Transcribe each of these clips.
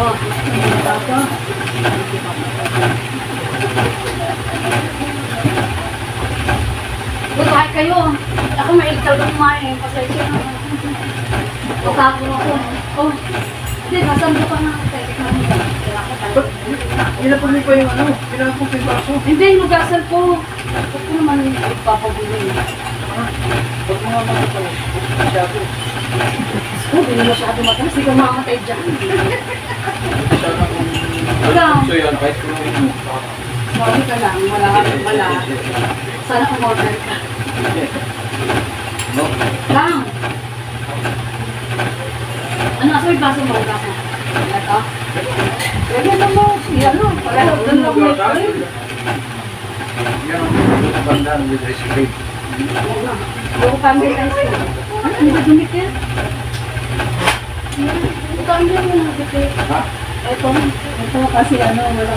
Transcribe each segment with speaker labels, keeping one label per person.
Speaker 1: Papa. Uy, kahit kayo. Ako mailig talaga kumain. Pasensya na. Pagkago ako. Oh. Hindi, nasando ka na.
Speaker 2: Pinapagin pa yung ano, pinapagin pa yung baso.
Speaker 1: Hindi, nugasan ko. Huwag ko naman ipapagulay.
Speaker 2: Huwag mo nga makapag masyado.
Speaker 1: Hindi na masyado matalas. Hindi ka makamatay dyan.
Speaker 2: Wala. So yan, kahit kung
Speaker 1: Sorry ka lang. Wala. Sana umorder ka.
Speaker 2: no?
Speaker 1: Lang. Ano, asa may baso mo? Baso. Ito? Pwede na mo. Yan o. Wala. Doon lang mo.
Speaker 2: Yan ang bandaan with ice cream.
Speaker 1: Buko kami ice cream. Ano? Ano ba dumit yan? Buko kami yan mo nagdikit.
Speaker 2: Ha?
Speaker 1: Ito kasi ano, wala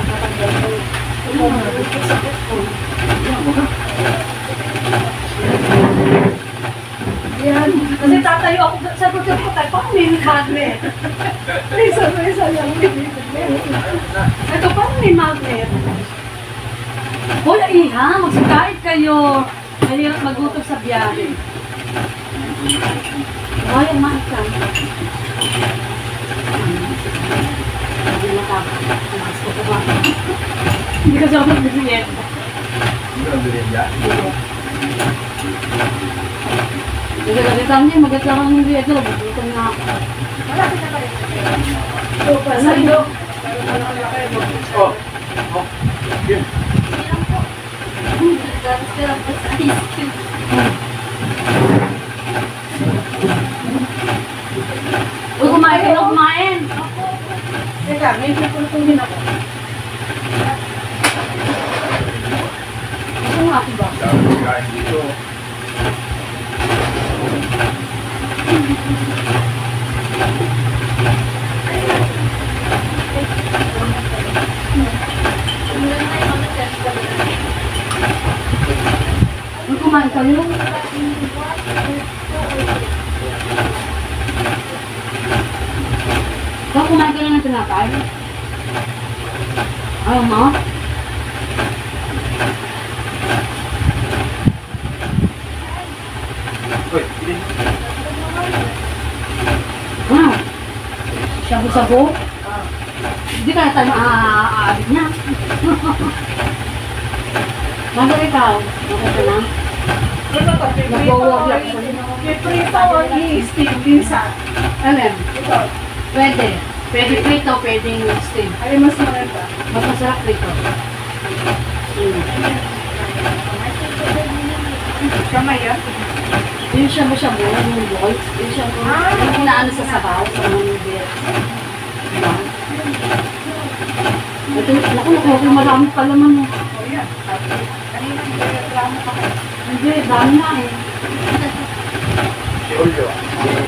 Speaker 1: katanggal ko. Ito nagdikit sa puso. Yan. Kasi tatayo ako sa puso ko tayo. Paano may magnet? Isa lang. Ito paano may magnet? Wala iha, magsakait kayo. Mahirap magutom sa biyahe. Ay, ang mahikan. Hindi ka siya magbibigyan.
Speaker 2: Hindi ka bilhin dyan?
Speaker 1: Hindi ka kita niya, maganda kang hindi ito. Magutom na ako.
Speaker 3: Wala kita pa rin.
Speaker 1: Ito pa sa iyo.
Speaker 2: Oh. Oh. Yun.
Speaker 3: Ilang po. Tapos ka lang po sa ice cream.
Speaker 1: Uy, kumain ka na kumain.
Speaker 3: Teka, may pupulpulin ako.
Speaker 1: Ito nga ako ba?
Speaker 2: Dami kain dito.
Speaker 1: Uy, kumain kayo. Ikaw, kumain ka na ng tinapay? Ayaw mo?
Speaker 2: Uy, bilhin.
Speaker 1: Ano? Shabu-shabu? Hindi kaya tayo aaabit niya. Bakit ikaw? Okay ka na?
Speaker 3: Ito to,
Speaker 1: Nag-wo-walk lang siya.
Speaker 3: piprito o i-steam minsan.
Speaker 1: Alam,
Speaker 3: Ito.
Speaker 1: pwede. Pwede prito, pwedeng steam.
Speaker 3: Ay, mas maganda.
Speaker 1: Mas masarap prito.
Speaker 3: Kamay yan.
Speaker 1: Yung shabu-shabu, yung boys, yung shabu, yung inaano sa sabaw, sa mga beer. Diba? Ito, naku, marami pa naman mo.
Speaker 3: O yan. Kanina nagreklamo ka kayo.
Speaker 1: Hindi, dami na eh.
Speaker 2: Si Julio.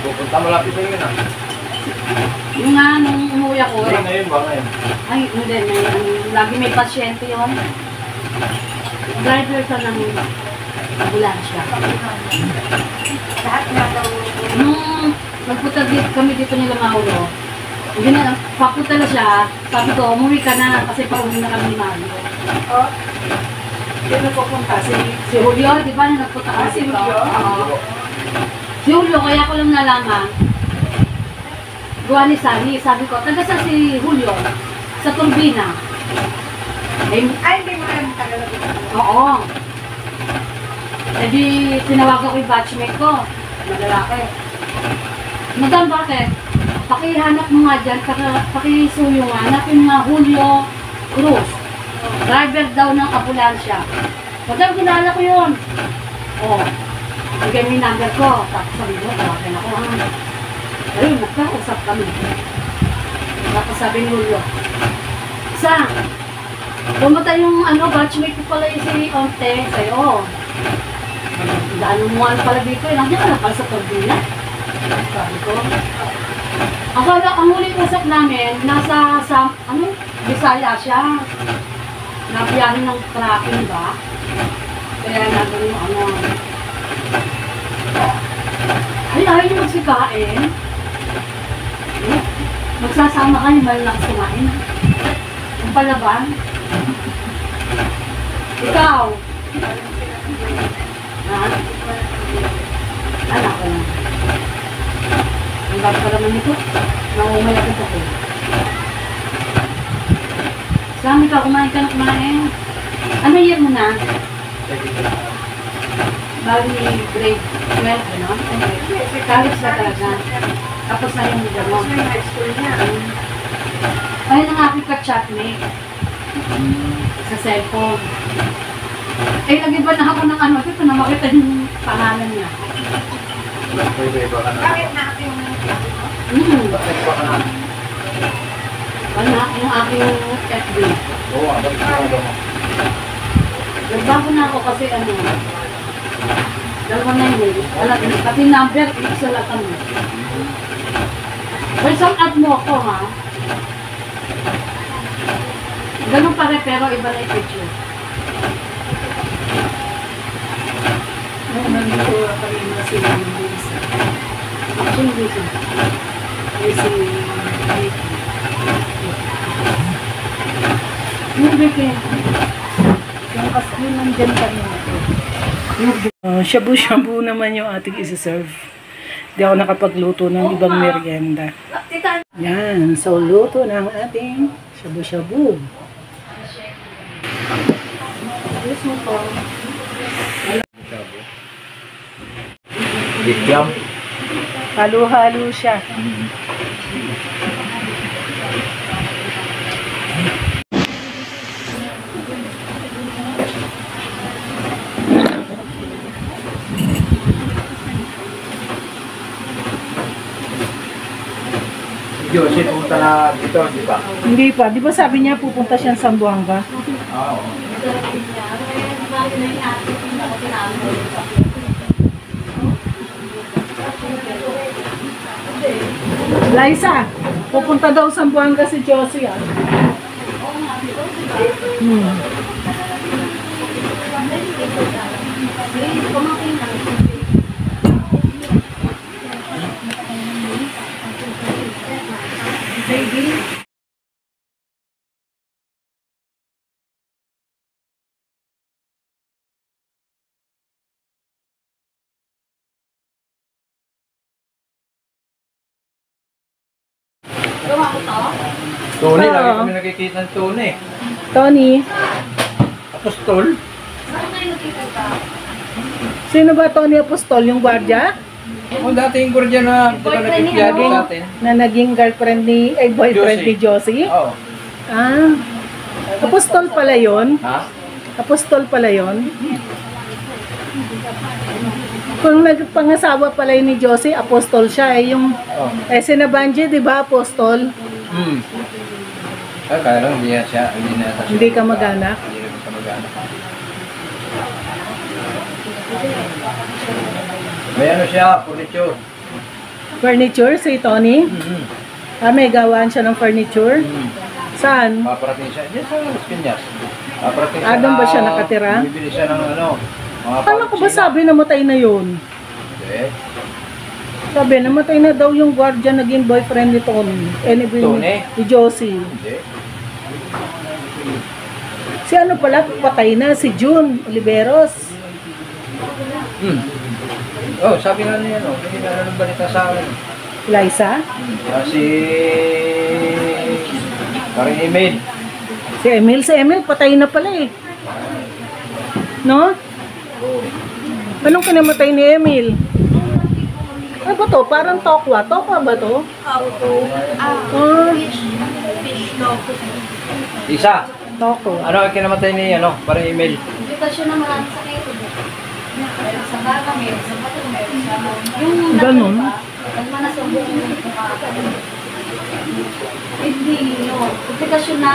Speaker 2: Pupunta malapit na yun ah.
Speaker 1: Yung nga, nung umuwi ako,
Speaker 2: Hindi, ngayon ba ngayon?
Speaker 1: ay, hindi, lagi may pasyente yun. Driver ka ng ambulansya.
Speaker 3: Lahat nga daw.
Speaker 1: Nung nagpunta dito kami dito nila Mauro, hindi na, papunta na siya, sabi ko, umuwi ka na kasi pauwi na kami ni Mauro.
Speaker 3: O. Sino pupunta?
Speaker 1: Si Julio, di ba na nagpunta kami
Speaker 3: Si
Speaker 1: dito?
Speaker 3: Julio?
Speaker 1: Oo. Si Julio, kaya ko lang nalaman, gawa ni Sally, sabi ko, taga sa si Julio, sa Turbina. Eh,
Speaker 3: Ay, hindi mo rin tagal na dito.
Speaker 1: oo. Eh di, tinawagan ko yung batchmate ko, malalaki. Madam, bakit? Pakihanap mo nga dyan, pakisuyo nga, hanapin nga Julio Cruz. Driver daw ng ambulansya. Madam, kilala ko yun. Oo. Bigay mo yung number ko. Tapos sabi mo, tawakin ako. Ayun, nagkausap kami. Tapos sabi ni Julio, Sa, pumunta yung batchmate ko pala yung si Onte sa'yo. Daan mo ano pala dito, nandiyan ka na pala sa Turbina. Sabi ko. Ang huling usap namin, nasa, Bisaya siya. Nabiyahin ng tracking ba? Kaya nagano yung ayaw niyo magsikain. Magsasama kayo, malakas kumain. Ang palaban. Ikaw. Ha? Anak ko lang. Ang gab ka naman ito. Nangumayakit ako. Sami ka, kumain ka na kumain. Ano year mo na? Bali grade 12, ano? College na talaga. Tapos na yung liga mo.
Speaker 3: High school niya.
Speaker 1: Ayun ang aking ka-chatmate. Sa cellphone. Eh, nag-iba na ako ng ano. Ito na makita yung pangalan niya.
Speaker 2: Iba-iba ka na.
Speaker 3: Bakit na ako yung
Speaker 2: Iba ka na.
Speaker 1: Wala yung aking FB.
Speaker 2: Oo, bakit ka mo?
Speaker 1: Nagbago na ako kasi ano. Dalawa na yun. Wala, pati number, isalatan mo. Well, some add mo ako, ha? Ganun pa rin, pero iba na yung picture.
Speaker 3: nandito kami na sila yung isa.
Speaker 1: Actually, dito.
Speaker 3: Ay si
Speaker 1: Yung Vicky.
Speaker 3: yung kasi yun nandyan kami.
Speaker 4: Shabu-shabu naman yung ating isi-serve. Hindi ako nakapagluto ng ibang merienda. Yan. So, luto ng ating shabu-shabu.
Speaker 1: Ayos mo po.
Speaker 2: Bikyam.
Speaker 4: Halo-halo siya.
Speaker 2: Jose, pumunta na dito, di ba?
Speaker 4: Hindi pa. Di ba sabi niya pupunta siya sa Zamboanga?
Speaker 2: Oo.
Speaker 4: Liza, pupunta daw sa Zamboanga si Josie. Ah.
Speaker 2: Tony,
Speaker 4: Oo.
Speaker 2: lagi kami nakikita ng Tony.
Speaker 4: Tony,
Speaker 2: Apostol.
Speaker 4: sino ba Tony Apostol? Yung gwardiya?
Speaker 2: O dati yung gurdya na di ba nagkikiyago sa atin?
Speaker 4: Na naging girlfriend ni, ay boyfriend ni Josie?
Speaker 2: Oo.
Speaker 4: Ah, Apostol pala yon.
Speaker 2: Ha?
Speaker 4: Apostol pala yon. Kung nagpangasawa pala yun ni Josie, apostol siya. Eh, yung
Speaker 2: Oo.
Speaker 4: Sinabanji, di ba, apostol?
Speaker 2: Hmm. Ah, kaya lang, hindi na siya.
Speaker 4: Hindi ka mag-anak?
Speaker 2: Hindi na ka mag-anak. May ano siya, furniture.
Speaker 4: Furniture, si Tony?
Speaker 2: Mm-hmm.
Speaker 4: Ah, may gawaan siya ng furniture? Saan?
Speaker 2: Paparating siya. Diyan sa Las Piñas. Paparating
Speaker 4: Ah, doon ba siya nakatira?
Speaker 2: Bibili siya ng ano. Mga
Speaker 4: Paano ko ba
Speaker 2: pagsina.
Speaker 4: sabi namatay na yun?
Speaker 2: Hindi.
Speaker 4: Sabi, namatay na daw yung guardian naging boyfriend ni Tony.
Speaker 2: Tony?
Speaker 4: Ni Josie.
Speaker 2: Hindi.
Speaker 4: Si ano pala, patay na, si June Oliveros.
Speaker 2: Hmm. Oh, sabi nga niya, no? Hindi na ng balita sa akin.
Speaker 4: Liza?
Speaker 2: Si... Parang email.
Speaker 4: Si Emil, patay na pala eh. No? Anong kinamatay ni Emil? Ano ba to? Parang tokwa. Tokwa ba to? Ah,
Speaker 2: Isa.
Speaker 4: tokwa.
Speaker 2: Ano ang kinamatay ni, ano? Parang email.
Speaker 3: Imbitasyon na marami sa kayo. Meron sa baga, meron sa bato, meron sa yung
Speaker 4: Ganun.
Speaker 3: Ang manasumbong yung hindi, no. Imbitasyon na.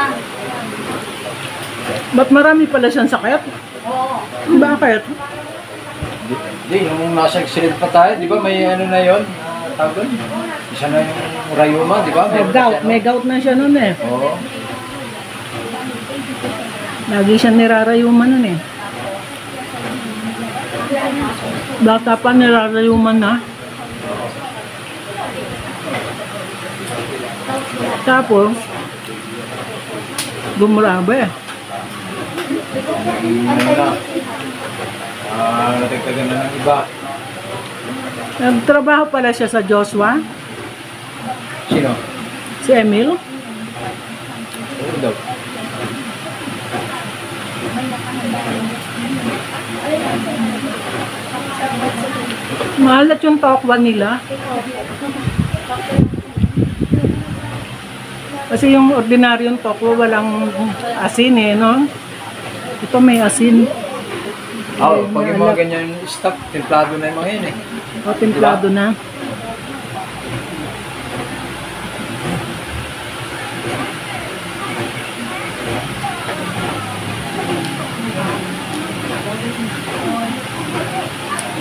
Speaker 4: Ba't marami pala siyang sakit?
Speaker 3: Oo.
Speaker 4: Bakit?
Speaker 2: Hindi, nung nasa accident pa tayo, di ba may ano na yon? Tawag doon? Isa na yung rayuma, di ba?
Speaker 4: May gout na siya nun eh.
Speaker 2: Oo.
Speaker 4: Lagi siyang nirarayuman nun eh. Bata pa nirarayuman na. Tapos, gumurabe.
Speaker 2: Ano na. Natagtagan na ng iba.
Speaker 4: Nagtrabaho pala siya sa Joshua,
Speaker 2: Sino?
Speaker 4: si Emil.
Speaker 2: Oo daw.
Speaker 4: Mahalat yung tokwa nila. Kasi yung ordinaryong tokwa walang asin eh, no? Ito may asin.
Speaker 2: Oo, pag yung mga ganyan stock, templado na yung mga yun eh.
Speaker 4: O, templado na.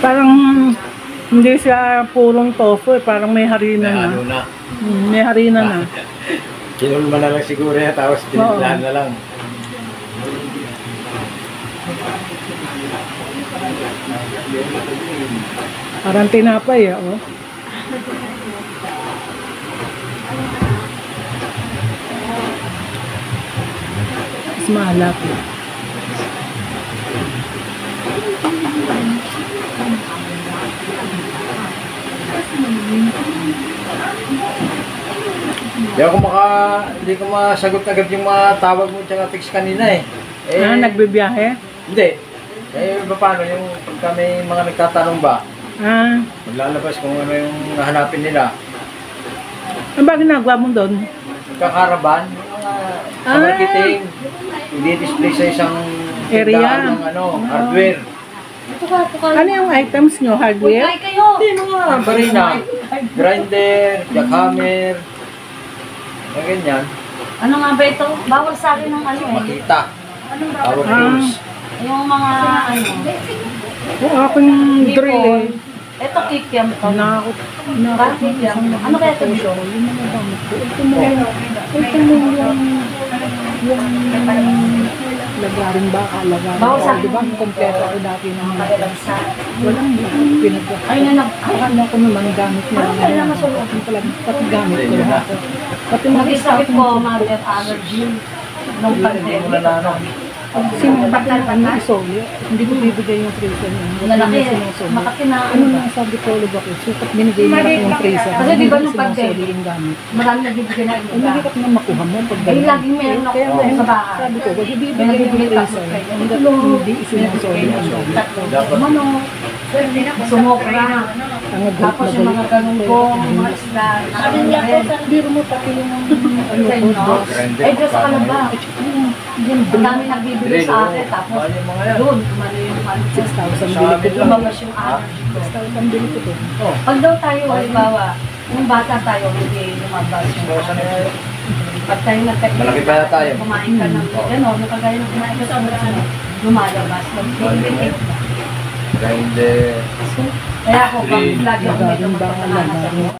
Speaker 4: Parang hindi siya purong tofu eh. Parang may harina
Speaker 2: May
Speaker 4: na.
Speaker 2: ano na.
Speaker 4: May harina na.
Speaker 2: Kinulma na lang siguro yan, tapos tiniplahan na lang.
Speaker 4: Parang tinapay ah, oh. Mas mahalap.
Speaker 2: Hindi ko masagot agad yung mga tawag mo tsaka text kanina eh.
Speaker 4: Nagbibiyahe?
Speaker 2: Hindi. Paano yung pagka may mga nagtatanong ba, maglalabas kung ano yung nahanapin nila.
Speaker 4: Ano ba ginagawa mo doon?
Speaker 2: Kakaraban, sa marketing, i-display sa isang
Speaker 4: Area.
Speaker 2: tindahan ng hardware.
Speaker 4: Ano yung items nyo? Hardware?
Speaker 3: Ay kayo!
Speaker 2: Hindi mga barina, grinder, jackhammer, mga ganyan,
Speaker 3: Ano nga ba ito? Bawal sa akin ng ano eh.
Speaker 2: makita,
Speaker 3: Anong
Speaker 2: power
Speaker 3: bawal?
Speaker 2: tools.
Speaker 3: Yung mga ano.
Speaker 4: Yung aking drill eh.
Speaker 3: Ito kikiam to.
Speaker 4: Nakakot.
Speaker 3: Bakit kikiam? Ano kaya ito dito?
Speaker 4: Yung mga gamit ko. Ito mo yung lagaring baka, lagaring
Speaker 3: Bawal sa
Speaker 4: baka. Diba? Kompleto ako dati ng mga
Speaker 3: Sa
Speaker 4: walang pinag-
Speaker 3: ay na nag
Speaker 4: Akala ko naman gamit niya.
Speaker 3: Parang kailangan masulot.
Speaker 4: Pati gamit ko
Speaker 2: Hindi na.
Speaker 4: lahat. Pati
Speaker 3: nag-isakit ko mother allergy nung
Speaker 2: Hindi mo na
Speaker 3: pandemic.
Speaker 4: Sino ano isoli? Hindi ko bibigay yung freezer niya.
Speaker 3: Malaki. Makati na
Speaker 4: Ano na sabi ko ulit ako, sukat binigay mo ako yung freezer.
Speaker 3: Kasi di ba nung
Speaker 4: Hindi
Speaker 3: pandemic,
Speaker 4: sinusoli yung gamit.
Speaker 3: marami nagbibigay na
Speaker 4: Ang
Speaker 3: iba.
Speaker 4: mahirap na makuha mo pag
Speaker 3: Eh, laging meron ako
Speaker 4: Kaya
Speaker 3: sa bahay.
Speaker 4: sabi ko, wag
Speaker 3: May
Speaker 4: ibibigay yung
Speaker 3: nagbibigay
Speaker 4: freezer.
Speaker 3: tapos
Speaker 4: Hanggat hindi isinusoli ang gamit.
Speaker 2: Dapat
Speaker 3: Mano, sumokra.
Speaker 4: Ang agad
Speaker 3: Tapos yung mga galunggong, mga isda.
Speaker 4: Biro mo pati yung ano ko,
Speaker 2: grinder.
Speaker 3: Eh, doon sa Kalamba. Ang dami nagbibigay sa akin. Tapos,
Speaker 2: Mahal yung mga yan.
Speaker 3: doon, kumano yung ano.
Speaker 4: 6,000
Speaker 2: Sa
Speaker 4: bili ko
Speaker 2: amin
Speaker 4: to.
Speaker 2: lang.
Speaker 3: Lumabas yung allergy ko.
Speaker 4: 6,000 bili ko to.
Speaker 2: Oh,
Speaker 3: Pag daw tayo, halimbawa, nung bata tayo, hindi lumabas yung
Speaker 2: Saan na yun?
Speaker 3: Pag tayo nagkakita,
Speaker 2: Malaki pa na tayo.
Speaker 3: kumain ka ng gano'n, yung kagaya ng kumain ka sa ano, lumalabas. Mag-irritate na.
Speaker 2: Grinder.
Speaker 3: Kaya ako, pag lagi ako may
Speaker 4: Lagaring baka,
Speaker 3: lumabas
Speaker 4: lagaring